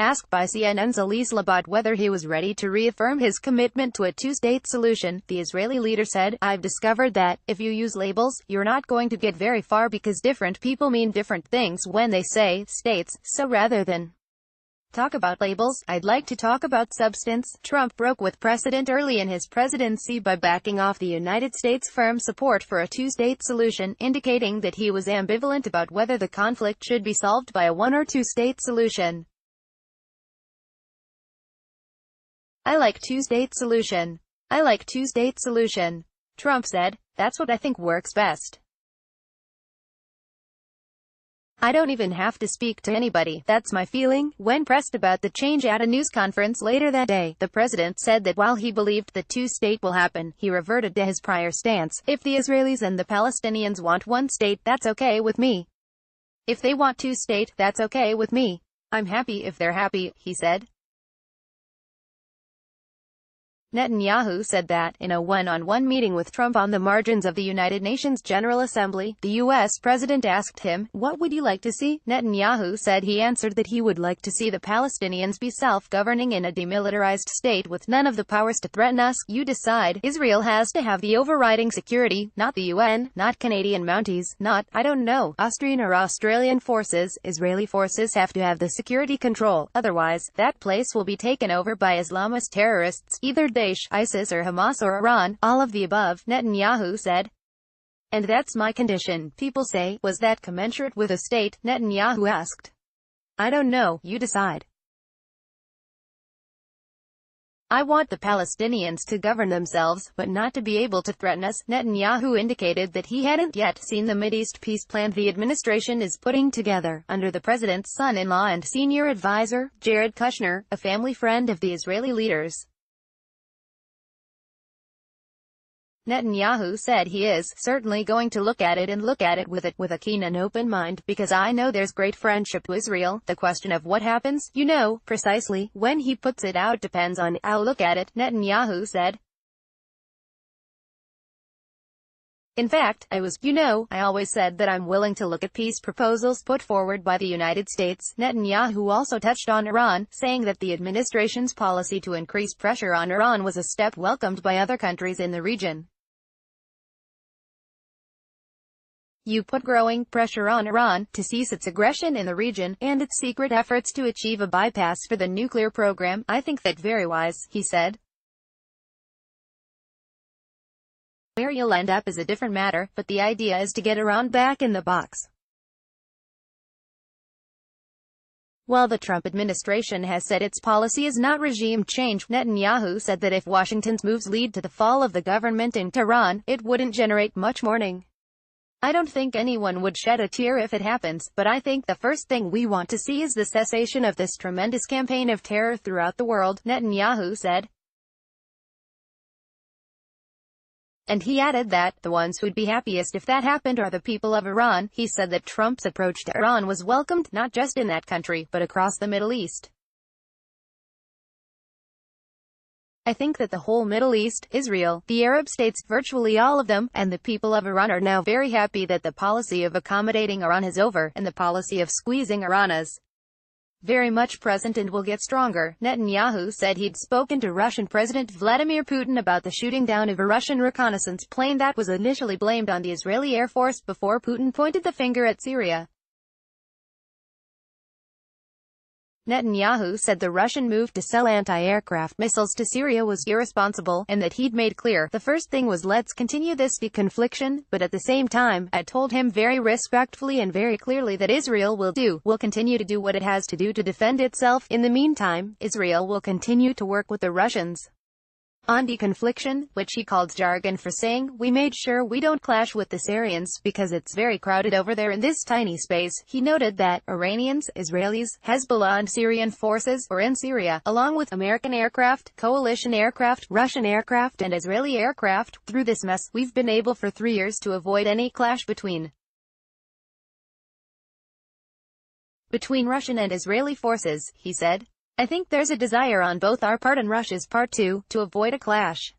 Asked by CNN's Elise Labat whether he was ready to reaffirm his commitment to a two-state solution, the Israeli leader said, "I've discovered that, if you use labels, you're not going to get very far because different people mean different things when they say states, so rather than talk about labels, I'd like to talk about substance." Trump broke with precedent early in his presidency by backing off the United States' firm support for a two-state solution, indicating that he was ambivalent about whether the conflict should be solved by a one- or two-state solution. "I like two-state solution. I like two-state solution," Trump said. "That's what I think works best. I don't even have to speak to anybody. That's my feeling." When pressed about the change at a news conference later that day, the president said that while he believed the two-state will happen, he reverted to his prior stance. "If the Israelis and the Palestinians want one state, that's okay with me. If they want two-state, that's okay with me. I'm happy if they're happy," he said. Netanyahu said that, in a one-on-one meeting with Trump on the margins of the United Nations General Assembly, the U.S. president asked him, "What would you like to see?" Netanyahu said he answered that he would like to see the Palestinians be self-governing in a demilitarized state with none of the powers to threaten us. "You decide. Israel has to have the overriding security, not the UN, not Canadian Mounties, not, I don't know, Austrian or Australian forces. Israeli forces have to have the security control. Otherwise, that place will be taken over by Islamist terrorists, either Daesh, ISIS or Hamas or Iran, all of the above," Netanyahu said. "And that's my condition." People say, "Was that commensurate with a state?" Netanyahu asked. "I don't know. You decide. I want the Palestinians to govern themselves, but not to be able to threaten us." Netanyahu indicated that he hadn't yet seen the Mideast peace plan the administration is putting together, under the president's son-in-law and senior advisor, Jared Kushner, a family friend of the Israeli leaders. Netanyahu said he is certainly going to look at it and look at it with a keen and open mind, because I know there's great friendship to Israel. The question of what happens, precisely, when he puts it out depends on, I'll look at it, Netanyahu said. "In fact, I always said that I'm willing to look at peace proposals put forward by the United States." Netanyahu also touched on Iran, saying that the administration's policy to increase pressure on Iran was a step welcomed by other countries in the region. "You put growing pressure on Iran to cease its aggression in the region, and its secret efforts to achieve a bypass for the nuclear program. I think that very wise," he said. "Where you'll end up is a different matter, but the idea is to get Iran back in the box." While the Trump administration has said its policy is not regime change, Netanyahu said that if Washington's moves lead to the fall of the government in Tehran, it wouldn't generate much mourning. "I don't think anyone would shed a tear if it happens, but I think the first thing we want to see is the cessation of this tremendous campaign of terror throughout the world," Netanyahu said. And he added that, "The ones who'd be happiest if that happened are the people of Iran." He said that Trump's approach to Iran was welcomed, not just in that country, but across the Middle East. "I think that the whole Middle East, Israel, the Arab states, virtually all of them, and the people of Iran are now very happy that the policy of accommodating Iran is over, and the policy of squeezing Iran is very much present and will get stronger." Netanyahu said he'd spoken to Russian President Vladimir Putin about the shooting down of a Russian reconnaissance plane that was initially blamed on the Israeli Air Force before Putin pointed the finger at Syria. Netanyahu said the Russian move to sell anti-aircraft missiles to Syria was irresponsible, and that he'd made clear, the first thing was let's continue this deconfliction, but at the same time, I told him very respectfully and very clearly that Israel will continue to do what it has to do to defend itself. In the meantime, Israel will continue to work with the Russians on deconfliction, which he called jargon for saying, "We made sure we don't clash with the Syrians, because it's very crowded over there in this tiny space." He noted that Iranians, Israelis, Hezbollah and Syrian forces were in Syria, along with American aircraft, coalition aircraft, Russian aircraft and Israeli aircraft. "Through this mess, we've been able for 3 years to avoid any clash between Russian and Israeli forces," he said. "I think there's a desire on both our part and Russia's part too, to avoid a clash."